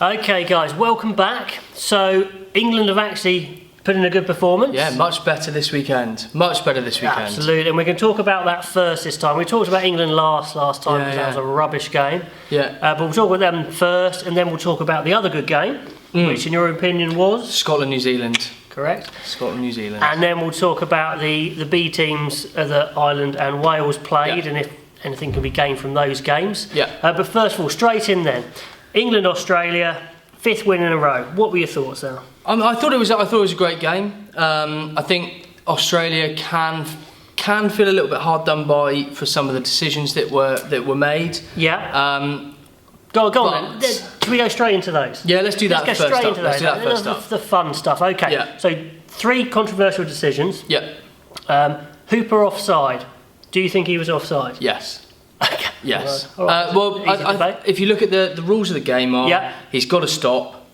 Okay, guys, welcome back. So England have actually put in a good performance. Yeah, much better this weekend. Much better this weekend. Absolutely, and we can talk about that first this time. We talked about England last time because that was a rubbish game. Yeah. But we'll talk about them first, and then we'll talk about the other good game, which in your opinion was? Scotland, New Zealand. Correct. Scotland, New Zealand. And then we'll talk about the B teams that Ireland and Wales played, and if anything can be gained from those games. Yeah. But first of all, straight in then. England, Australia, 5th win in a row. What were your thoughts there? I thought it was a great game. I think Australia can feel a little bit hard done by for some of the decisions that were made. Yeah. Go on then. Should we go straight into those? Yeah, let's do that first. Let's Let's do go straight that into first those. stuff. The fun stuff. Okay. Yeah. So 3 controversial decisions. Yeah. Hooper offside. Do you think he was offside? Yes. Okay. Yes. All right. If you look at the rules of the game, he's got to stop,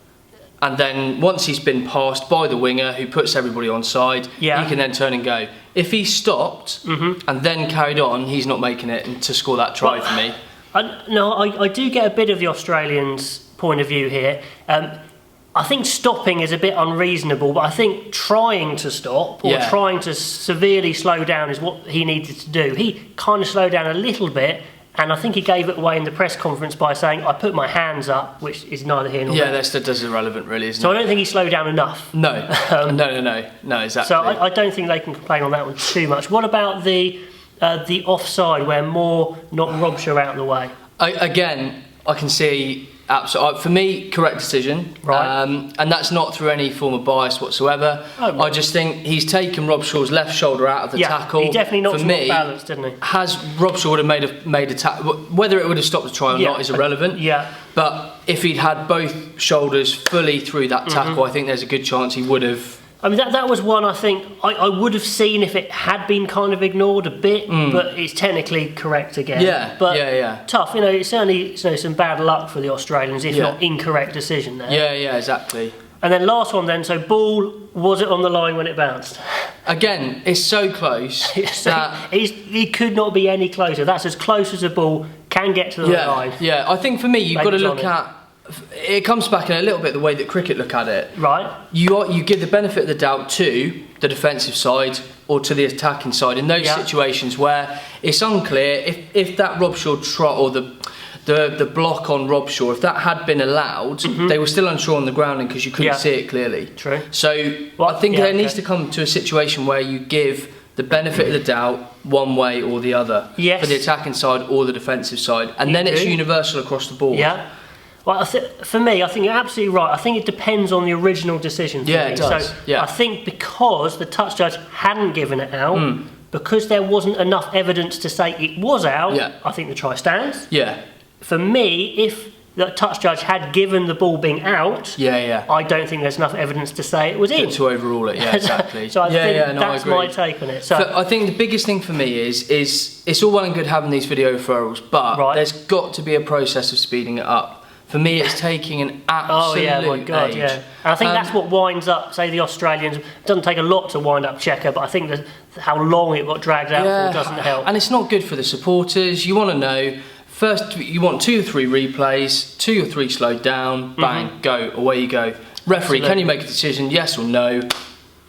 and then once he's been passed by the winger who puts everybody onside, he can then turn and go. If he stopped and then carried on, he's not making it to score that try for me. I do get a bit of the Australians' point of view here. I think stopping is a bit unreasonable, but I think trying to stop or trying to severely slow down is what he needed to do. He kind of slowed down a little bit, and I think he gave it away in the press conference by saying, I put my hands up, which is neither here nor there. That's irrelevant really, isn't it? So I don't think he slowed down enough. No, no, exactly. So I don't think they can complain on that one too much. What about the offside where Moore knocked Robshaw out of the way? Again, I can see... Absolutely. For me, correct decision. Right. And that's not through any form of bias whatsoever. Oh, right. I just think he's taken Robshaw's left shoulder out of the tackle. He definitely knocked For him me, off balance, didn't he? Has Robshaw would have made a tackle. Whether it would have stopped the try or not is irrelevant. Yeah. But if he'd had both shoulders fully through that tackle, I think there's a good chance he would have. I mean, that was one I think I would have seen if it had been kind of ignored a bit, but it's technically correct again. Yeah, but tough. It's certainly some bad luck for the Australians, if not incorrect decision there. Yeah, exactly. And then last one then, so ball, was it on the line when it bounced? Again, it's so close. He could not be any closer. That's as close as a ball can get to the line. Yeah, I think for me, you've got to look at... It comes back in a little bit the way that cricket look at it. Right. You give the benefit of the doubt to the defensive side or to the attacking side in those situations where it's unclear if that Robshaw trot or the block on Robshaw, if that had been allowed, they were still unsure on the grounding because you couldn't see it clearly. True. So I think there needs to come to a situation where you give the benefit of the doubt one way or the other for the attacking side or the defensive side, and then it's universal across the board. Yeah. Well, for me, I think you're absolutely right. I think it depends on the original decision. It does. So I think because the touch judge hadn't given it out, because there wasn't enough evidence to say it was out, I think the try stands. Yeah. For me, if the touch judge had given the ball being out, I don't think there's enough evidence to say it was in. To overrule it, exactly. So I think that's my take on it. So I think the biggest thing for me is it's all well and good having these video referrals, but there's got to be a process of speeding it up. For me, it's taking an absolute age. And I think that's what winds up, say, the Australians. It doesn't take a lot to wind up Checker, but I think that how long it got dragged out for doesn't help. And it's not good for the supporters. You want to know, first, you want 2 or 3 replays, 2 or 3 slowed down, bang, go, away you go. Referee, can you make a decision, yes or no?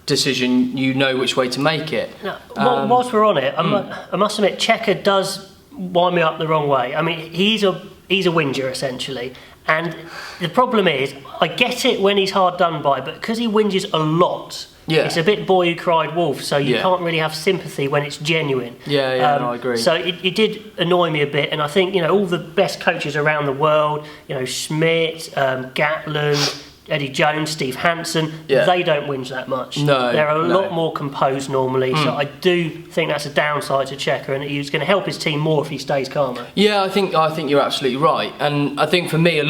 Decision, you know which way to make it. Now, whilst we're on it, I must admit, Checker does wind me up the wrong way. I mean, he's a whinger, essentially. And the problem is, I get it when he's hard done by, but because he whinges a lot, it's a bit boy who cried wolf, so you can't really have sympathy when it's genuine. I agree. So it did annoy me a bit, and I think, all the best coaches around the world, Schmidt, Gatland, Eddie Jones, Steve Hansen, they don't whinge that much. They're a lot more composed normally, so I do think that's a downside to Checker, and he's going to help his team more if he stays calmer. Yeah, I think you're absolutely right, and I think for me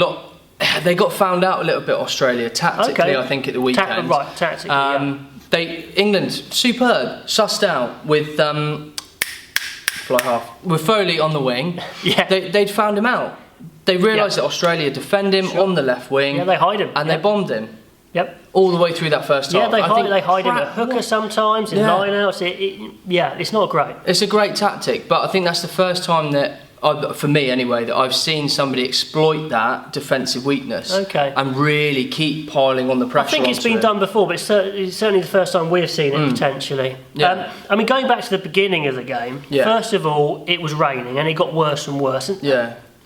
they got found out a little bit, Australia, tactically. I think at the weekend. Tactically. England superb, sussed out with fly half with Foley on the wing. They'd found him out. They realised that Australia defend him on the left wing. Yeah, they hide him. And they bombed him. Yep. All the way through that first half. Yeah, they hide him at hooker sometimes, in line-outs. It's not great. It's a great tactic, but I think that's the first time that for me anyway, that I've seen somebody exploit that defensive weakness and really keep piling on the pressure. I think it's been done before, but it's certainly the first time we've seen it potentially. Yeah. I mean, going back to the beginning of the game, first of all, it was raining and it got worse and worse.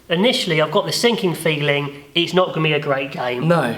And initially, I've got the sinking feeling it's not going to be a great game. No.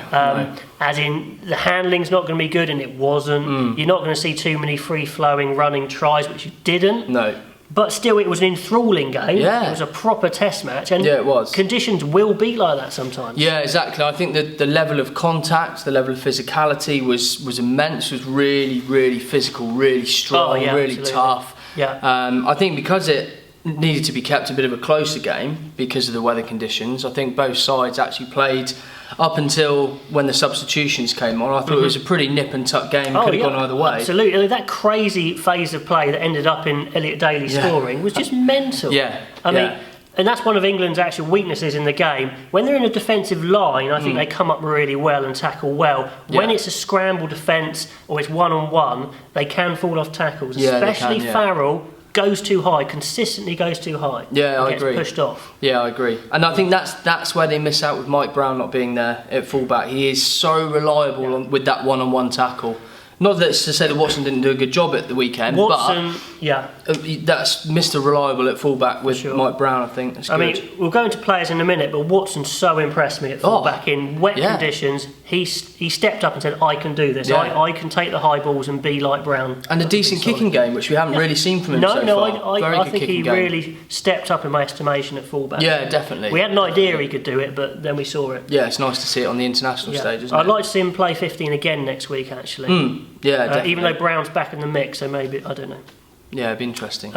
As in, the handling's not going to be good, and it wasn't. You're not going to see too many free-flowing running tries, which you didn't. No. But still, it was an enthralling game. Yeah. It was a proper test match. And it was. Conditions will be like that sometimes. Yeah, exactly. I think that the level of contact, the level of physicality was immense, was really, really physical, really strong, really tough. Yeah. I think because it needed to be kept a bit of a closer game because of the weather conditions, I think both sides actually played up until when the substitutions came on. I thought it was a pretty nip and tuck game. Could have gone either way. Absolutely. That crazy phase of play that ended up in Elliot Daly scoring was just mental. I mean, and that's one of England's actual weaknesses in the game. When they're in a defensive line, I think they come up really well and tackle well. When it's a scramble defence or it's one-on-one, they can fall off tackles, especially Farrell. Goes too high, consistently goes too high. Yeah, I agree. Gets pushed off. Yeah, I agree. And I think that's where they miss out with Mike Brown not being there at fullback. He is so reliable with that one-on-one tackle. Not that it's to say that Watson didn't do a good job at the weekend, but that's Mr. Reliable at fullback with Mike Brown, I think. That's good. I mean, we'll go into players in a minute, but Watson so impressed me at fullback in wet conditions. He stepped up and said, I can do this. I can take the high balls and be like Brown. And a decent kicking game, which we haven't really seen from him so far. I think he really stepped up in my estimation at fullback. Yeah, definitely. We had an idea he could do it, but then we saw it. Yeah, it's nice to see it on the international stage, isn't it? I'd like to see him play 15 again next week, actually. Yeah, definitely. Even though Brown's back in the mix, so maybe, I don't know. Yeah, it'd be interesting.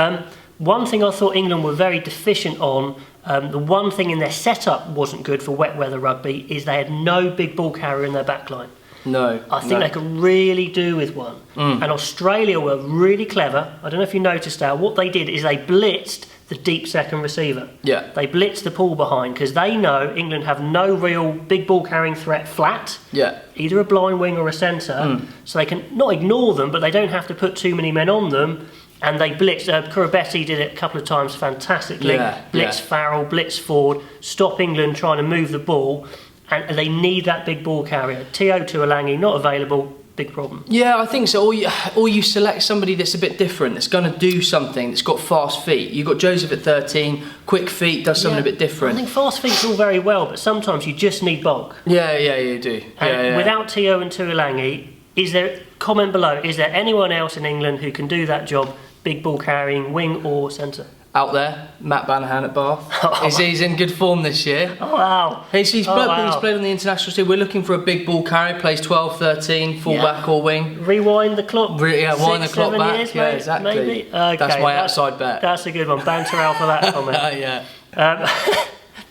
One thing I thought England were very deficient on, the one thing in their setup wasn't good for wet weather rugby, is they had no big ball carrier in their backline. No. I think they could really do with one. And Australia were really clever. I don't know if you noticed that. What they did is they blitzed the deep second receiver. Yeah. They blitzed the pull behind because they know England have no real big ball carrying threat flat. Yeah. Either a blind wing or a centre. So they can not ignore them, but they don't have to put too many men on them. And they blitzed. Kurabetti did it a couple of times fantastically. Blitz Farrell, blitz Ford, stop England trying to move the ball. And they need that big ball carrier. T.O. Tuolangi not available. Big problem. Yeah, I think so. Or you select somebody that's a bit different, that's going to do something, that's got fast feet. You've got Joseph at 13, quick feet, does something a bit different. I think fast feet's all very well, but sometimes you just need bulk. Yeah, you do. And without T.O. and Tuolangi, comment below, is there anyone else in England who can do that job, big ball carrying, wing or centre? Out there, Matt Banahan at Bath. He's in good form this year. Oh, wow. He's played on the international team. We're looking for a big ball carrier, plays 12, 13, full-back or wing. Rewind the clock. Wind the clock back. Years, yeah, exactly. Maybe? Okay, that's my outside bet. That's a good one. Banter out for that comment.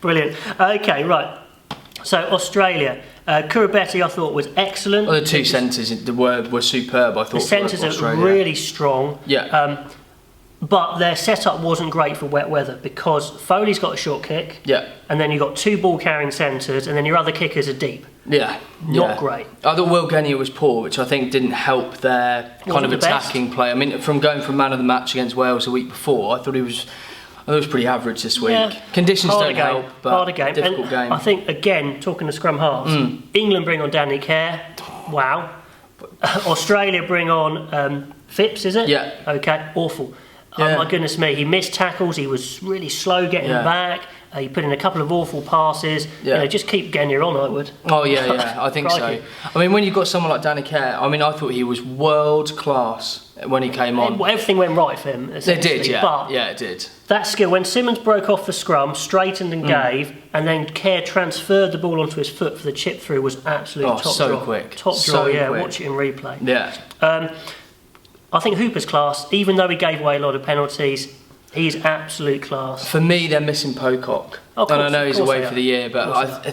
Brilliant. Okay, right. So, Australia. Kurabetti, I thought, was excellent. Well, the two centres were superb, I thought. The centres are really strong. Yeah. But their setup wasn't great for wet weather because Foley's got a short kick. Yeah. And then you've got two ball carrying centres and then your other kickers are deep. Yeah. Not great. I thought Will Genia was poor, which I think didn't help their kind of attacking play. I mean, from going from man of the match against Wales the week before, I thought he was pretty average this week. Yeah. Conditions don't help, but difficult game. I think, again, talking to scrum halves, England bring on Danny Kerr. Wow. Australia bring on Phipps, is it? Yeah. Okay, awful. Oh my goodness me, he missed tackles, he was really slow getting back, he put in a couple of awful passes. Just keep Genia on, I would. Oh yeah, I think so. I mean, when you've got someone like Danny Kerr, I mean, I thought he was world class when he came on. Everything went right for him, essentially. It did, But it did. That skill, when Simmons broke off the scrum, straightened and gave, and then Kerr transferred the ball onto his foot for the chip through, was absolutely top draw. Quick. Top draw, watch it in replay. Yeah. I think Hooper's class, even though he gave away a lot of penalties, he's absolute class. For me, they're missing Pocock. And I know he's away for the year, but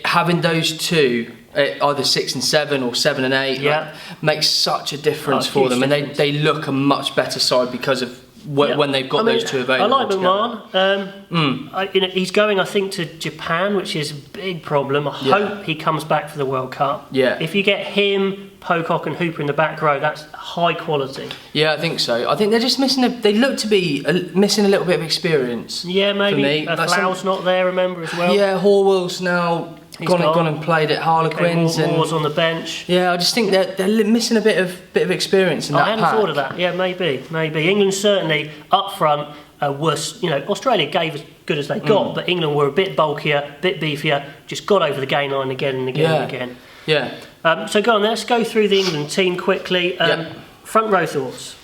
having those two, either 6 and 7 or 7 and 8, makes such a difference for them. And they look a much better side because of when they've got those two available. I like McMahon. He's going, I think, to Japan, which is a big problem. I hope he comes back for the World Cup. Yeah. If you get him, Pocock and Hooper in the back row, that's high quality. Yeah, I think so. I think they're just missing. They look to be missing a little bit of experience. Yeah, maybe. Flow's not there, remember, as well. Yeah, Horwell's now gone and played at Harlequins. Moore's on the bench. Yeah, I just think they're missing a bit of experience in that pack. I hadn't thought of that. Yeah, maybe. England certainly up front was, Australia gave as good as they got, but England were a bit bulkier, a bit beefier, just got over the gain line again and again and again. Yeah. So go on, let's go through the England team quickly. Front row thoughts.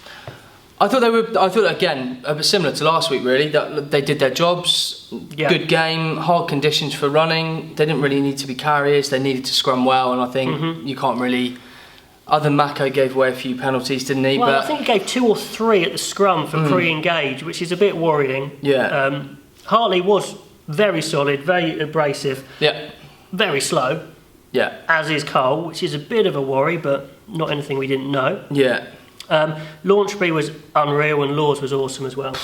I thought again a bit similar to last week, really. That they did their jobs. Good game, hard conditions for running. They didn't really need to be carriers. They needed to scrum well, and I think you can't really. Other than Mako gave away a few penalties, didn't he? Well, I think he gave 2 or 3 at the scrum for pre-engage, which is a bit worrying. Yeah. Hartley was very solid, very abrasive. Yeah. Very slow. Yeah. As is Cole, which is a bit of a worry, but not anything we didn't know. Yeah. Launchbury was unreal and Laws was awesome as well.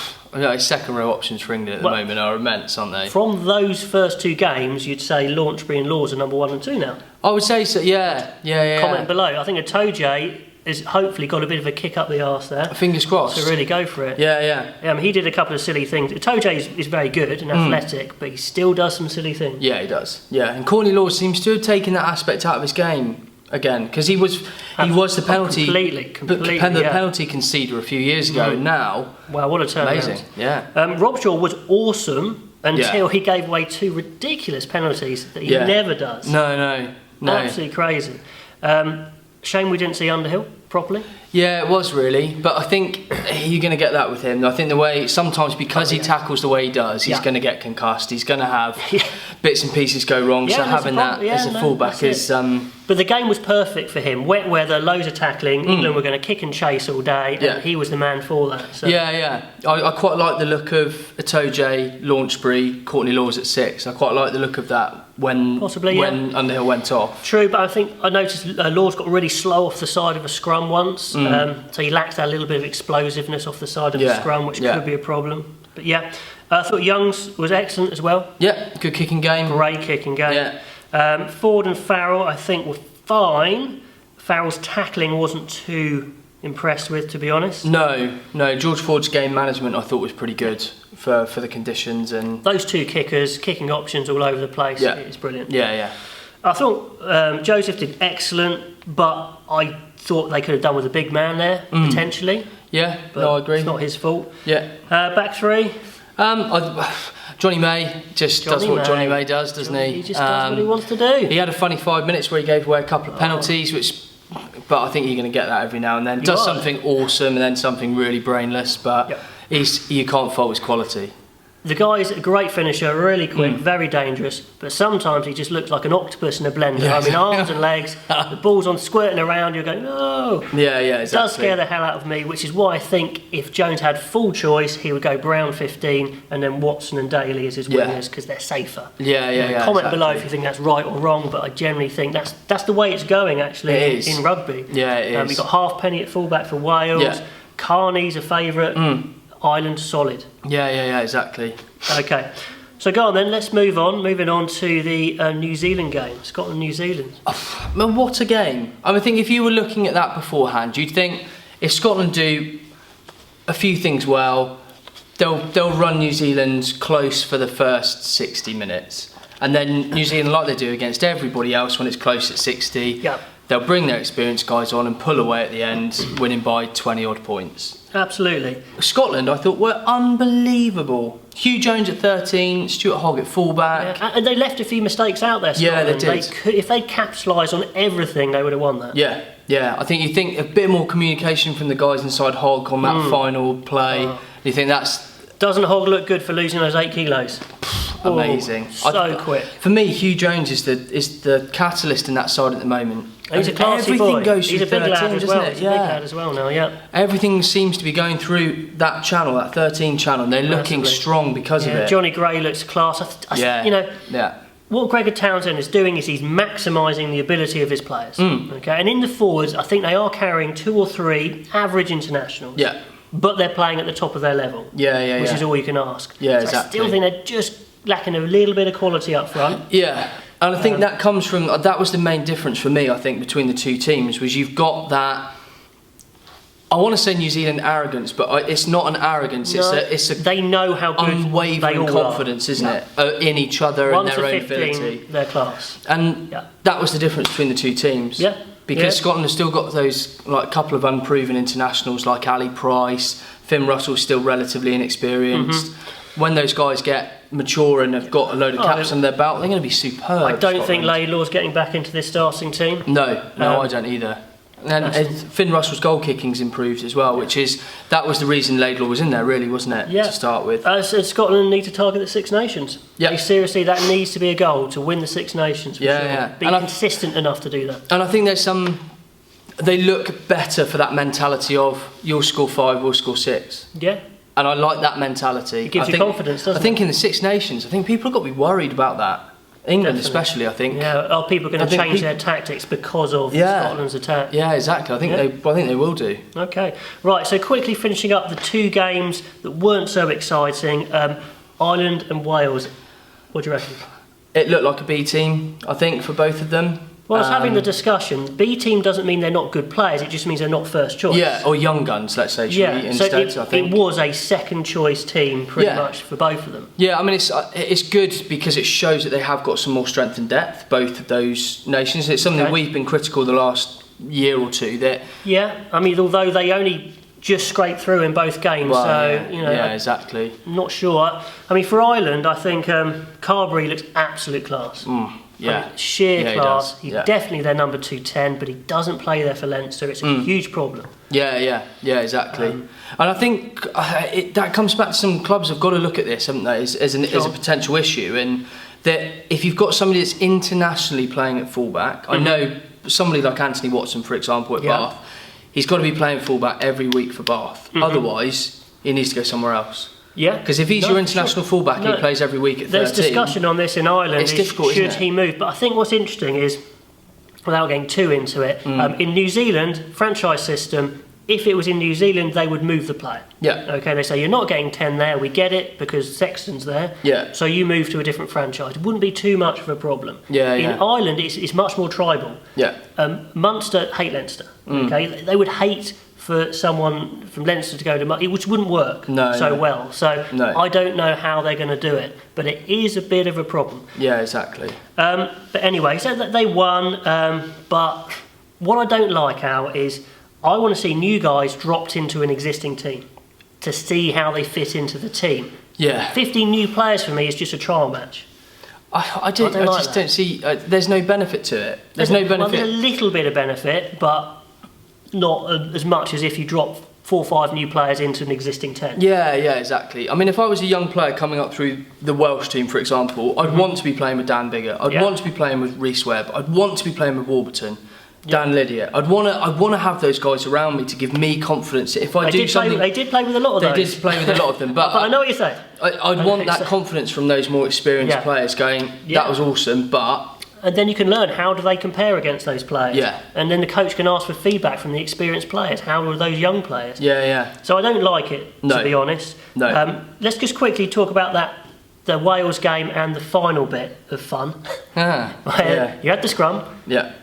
Second row options for England at the moment are immense, aren't they? From those first 2 games, you'd say Launchbury and Laws are number 1 and 2 now. I would say so, yeah. Comment below. I think Atoje has hopefully got a bit of a kick up the arse there. Fingers crossed. To really go for it. Yeah. He did a couple of silly things. Atoje is very good and athletic, but he still does some silly things. Yeah, he does. Yeah, and Courtney Laws seems to have taken that aspect out of his game again, because he was the penalty penalty conceder a few years ago. And now, wow, what a turnaround! Amazing, yeah. Robshaw was awesome until he gave away 2 ridiculous penalties that he never does. No. Absolutely crazy. Shame we didn't see Underhill properly. Yeah, it was really, but I think you're going to get that with him. I think the way sometimes because he tackles the way he does, he's going to get concussed. He's going to have bits and pieces go wrong. So having that as a fullback is. But the game was perfect for him. Wet weather, loads of tackling. England were going to kick and chase all day, and he was the man for that. So. Yeah. I quite like the look of Atoje, Launchbury, Courtney Laws at 6. I quite like the look of that when Underhill went off. True, but I think I noticed Laws got really slow off the side of a scrum once. So he lacks that little bit of explosiveness off the side of the scrum, which could be a problem. But I thought Young's was excellent as well. Yeah, good kicking game. Great kicking game. Yeah. Ford and Farrell, I think, were fine. Farrell's tackling wasn't too impressed with, to be honest. No. George Ford's game management I thought was pretty good for the conditions, and those 2 kickers, kicking options all over the place. It's brilliant. Yeah. I thought Joseph did excellent, but I thought they could have done with a big man there potentially. Yeah, I agree. It's not his fault. Yeah. Back 3. Johnny May does what Johnny May does, doesn't he? He just does what he wants to do. He had a funny 5 minutes where he gave away a couple of penalties, but I think you're going to get that every now and then. Does something awesome and then something really brainless, but you can't fault his quality. The guy's a great finisher, really quick, very dangerous, but sometimes he just looks like an octopus in a blender. Yeah. I mean, arms and legs, the ball's on squirting around, you're going, no. Yeah, exactly. It does scare the hell out of me, which is why I think if Jones had full choice, he would go Brown 15 and then Watson and Daly as his wingers, because they're safer. Yeah. Comment below if you think that's right or wrong, but I generally think that's the way it's going, actually, in rugby. Yeah, it is. We've got Halfpenny at fullback for Wales. Yeah. Carney's a favourite. Ireland solid. Yeah, exactly. Okay, so go on then, let's move on. Moving on to the New Zealand game, Scotland-New Zealand. Man, what a game. I think if you were looking at that beforehand, you'd think if Scotland do a few things well, they'll run New Zealand close for the first 60 minutes. And then New Zealand, like they do against everybody else when it's close at 60, they'll bring their experienced guys on and pull away at the end, winning by 20 odd points. Absolutely. Scotland, I thought, were unbelievable. Hugh Jones at 13, Stuart Hogg at fullback. Yeah, and they left a few mistakes out there, Scotland. Yeah, they did. If they capitalised on everything, they would have won that. Yeah. I think you think a bit more communication from the guys inside Hogg on that final play. You think that's... Doesn't Hogg look good for losing those 8 kilos? Amazing. So quick. For me, Hugh Jones is the catalyst in that side at the moment. He's a classy boy. He's a big lad as well. He's a big lad as well now, Everything seems to be going through that channel, that 13 channel, and they're looking strong because of it. Johnny Gray looks class. What Gregor Townsend is doing is he's maximising the ability of his players. Okay, and in the forwards, I think they are carrying 2 or 3 average internationals. but they're playing at the top of their level. Which is all you can ask. Yeah, so exactly. I still think they're just lacking a little bit of quality up front. Yeah, and I think that comes from, that was the main difference for me, I think, between the two teams, was you've got that, I want to say New Zealand arrogance, but it's not an arrogance, it's a they know how good unwavering confidence, isn't it, in each other and their own ability. Their class. And that was the difference between the two teams. Yeah. Because Scotland has still got those couple of unproven internationals like Ali Price, Finn Russell's still relatively inexperienced. When those guys get mature and have got a load of caps on their belt, they're going to be superb. I don't think Laidlaw's getting back into this starting team. No, I don't either. And Finn Russell's goal kicking's improved as well, that was the reason Laidlaw was in there, really, wasn't it? To start with. So Scotland need to target the Six Nations. Yeah. Seriously, that needs to be a goal to win the Six Nations. For sure. Be consistent enough to do that. And I think they look better for that mentality of you'll score 5, we'll score 6. Yeah. And I like that mentality. It gives you confidence, doesn't it? I think in the Six Nations, I think people have got to be worried about that. England especially, I think. Yeah, are people going to change their tactics because of Scotland's attack? Yeah, exactly. I think they will do. Okay, right. So quickly finishing up the two games that weren't so exciting. Ireland and Wales. What do you reckon? It looked like a B team, I think, for both of them. Well, I was having the discussion. B team doesn't mean they're not good players. It just means they're not first choice. Yeah, or young guns, let's say. Instead, so it was a second choice team pretty much for both of them. Yeah, I mean it's good because it shows that they have got some more strength and depth. Both of those nations. It's something that we've been critical the last year or two. I mean, although they only just scraped through in both games, exactly. I'm not sure. I mean, for Ireland, I think Carberry looks absolute class. Sheer class. He's definitely their number 210, but he doesn't play there for Leinster. It's a huge problem. Yeah, exactly. And I think that comes back to some clubs have got to look at this, haven't they, as a potential issue. And that if you've got somebody that's internationally playing at fullback, I know somebody like Anthony Watson, for example, at Bath, he's got to be playing fullback every week for Bath. Otherwise, he needs to go somewhere else. Yeah, because if he's your international fullback, he plays every week at 13. There's discussion on this in Ireland. It's difficult, should he move? But I think what's interesting is, without getting too into it, in New Zealand, franchise system, if it was in New Zealand, they would move the player. Yeah. Okay, they say, you're not getting 10 there, we get it, because Sexton's there. Yeah. So you move to a different franchise. It wouldn't be too much of a problem. Yeah, in Ireland, it's much more tribal. Yeah. Munster hate Leinster. Okay, they would hate for someone from Leinster to go to Munster, which wouldn't work well. So I don't know how they're going to do it, but it is a bit of a problem. Yeah, exactly. But anyway, so they won. But what I don't like, Al, is I want to see new guys dropped into an existing team to see how they fit into the team. Yeah. 15 new players for me is just a trial match. I just don't see. There's no benefit to it. There's no benefit. Well, there's a little bit of benefit, but not as much as if you drop 4 or 5 new players into an existing 10. Yeah, exactly. I mean, if I was a young player coming up through the Welsh team, for example, I'd want to be playing with Dan Biggar. I'd want to be playing with Rhys Webb. I'd want to be playing with Warburton, Dan Lydiate. I'd want to have those guys around me to give me confidence. If I do something, they did play with a lot of those. They did play with a lot of them, but I know what you're saying. I'd want that confidence from those more experienced players going, that was awesome, but... And then you can learn how do they compare against those players. Yeah. And then the coach can ask for feedback from the experienced players. How are those young players? Yeah. So I don't like it, to be honest. No. Let's just quickly talk about the Wales game and the final bit of fun. You had the scrum. Yeah.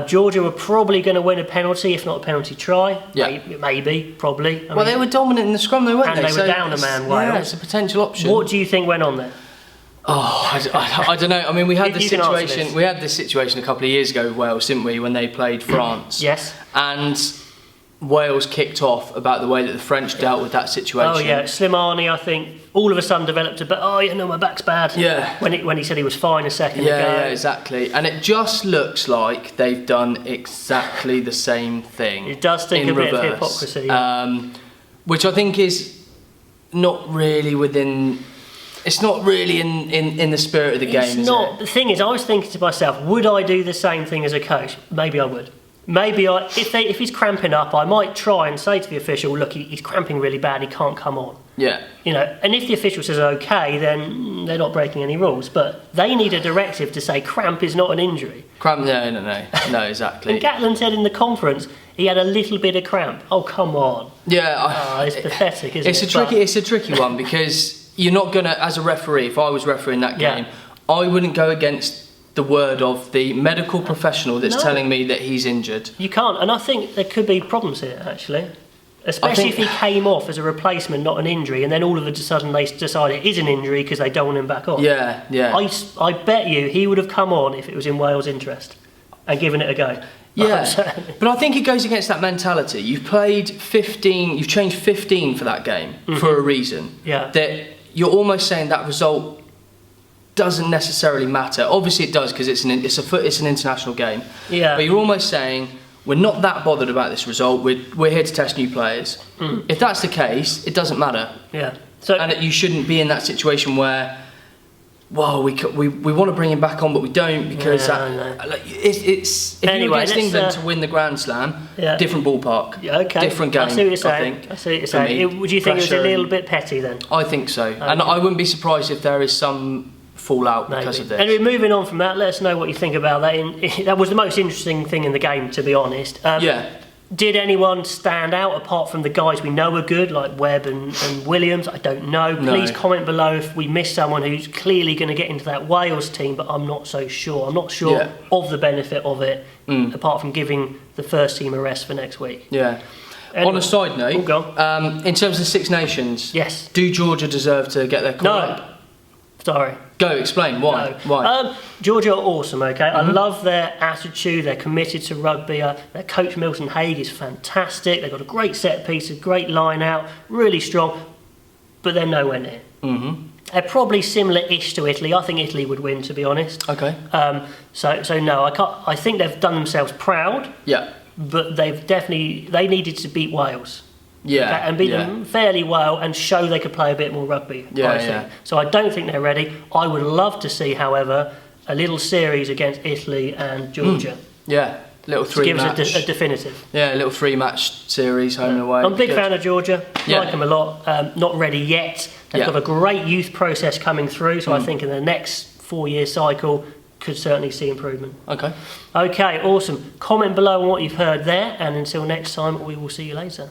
Georgia were probably going to win a penalty, if not a penalty try. Yeah. Maybe, probably. I mean, they were dominant in the scrum, though, weren't they? And they were down a man, Wales. Yeah, it's a potential option. What do you think went on there? I don't know. I mean, we had this situation. We had this situation a couple of years ago with Wales, didn't we? When they played France. Yes. And Wales kicked off about the way that the French dealt with that situation. Oh yeah, Slimani, I think, all of a sudden developed a bit. Oh yeah, no, my back's bad. Yeah. When he said he was fine a second ago. Yeah, exactly. And it just looks like they've done exactly the same thing. It does think a bit of hypocrisy. Which I think is not really within. It's not really in the spirit of the game, it's not. The thing is, I was thinking to myself, would I do the same thing as a coach? Maybe I would. Maybe if he's cramping up, I might try and say to the official, look, he's cramping really bad, he can't come on. Yeah. You know, and if the official says okay, then they're not breaking any rules. But they need a directive to say cramp is not an injury. Cramp? No, exactly. And Gatland said in the conference he had a little bit of cramp. Oh, come on. Yeah. It's pathetic, isn't it? It's a tricky one because you're not gonna, as a referee, if I was refereeing that game, I wouldn't go against the word of the medical professional that's telling me that he's injured. You can't, and I think there could be problems here actually. Especially if he came off as a replacement, not an injury, and then all of a sudden they decide it is an injury because they don't want him back on. Yeah. I bet you he would have come on if it was in Wales' interest and given it a go. Yeah, but I think it goes against that mentality. You've played 15, you've changed 15 for that game for a reason. Yeah. That you're almost saying that result doesn't necessarily matter. Obviously it does because it's an international game. Yeah. But you're almost saying, we're not that bothered about this result. We're here to test new players. If that's the case, it doesn't matter. Yeah. And you shouldn't be in that situation where, well, we want to bring him back on, but we don't because if you're against England to win the Grand Slam, different ballpark, different game. I see what you're saying. I see what you're saying. Would you think it was a little bit petty then? I think so, and I wouldn't be surprised if there is some fallout because of this. Anyway, moving on from that, let us know what you think about that. That was the most interesting thing in the game, to be honest. Did anyone stand out apart from the guys we know are good, like Webb and Williams? I don't know. Please comment below if we missed someone who's clearly going to get into that Wales team, but I'm not so sure. I'm not sure of the benefit of it, apart from giving the first team a rest for next week. Yeah. Anyway, on a side note, in terms of Six Nations, do Georgia deserve to get their call up? Sorry. Go, explain. Why? No. Why? Georgia are awesome, okay? I love their attitude. They're committed to rugby. Their coach, Milton Haig, is fantastic. They've got a great set piece, a great line out, really strong, but they're nowhere near. They're probably similar-ish to Italy. I think Italy would win, to be honest. Okay. So no, I think they've done themselves proud. Yeah. But they needed to beat Wales. Yeah, and beat them fairly well and show they could play a bit more rugby. I think. So I don't think they're ready. I would love to see, however, a little series against Italy and Georgia. Yeah, little three match. Give us a definitive. Yeah, a little 3-match series home and away. I'm a big fan of Georgia. Like them a lot. Not ready yet. They've got a great youth process coming through. So I think in the next 4-year cycle could certainly see improvement. Okay, awesome. Comment below on what you've heard there, and until next time, we will see you later.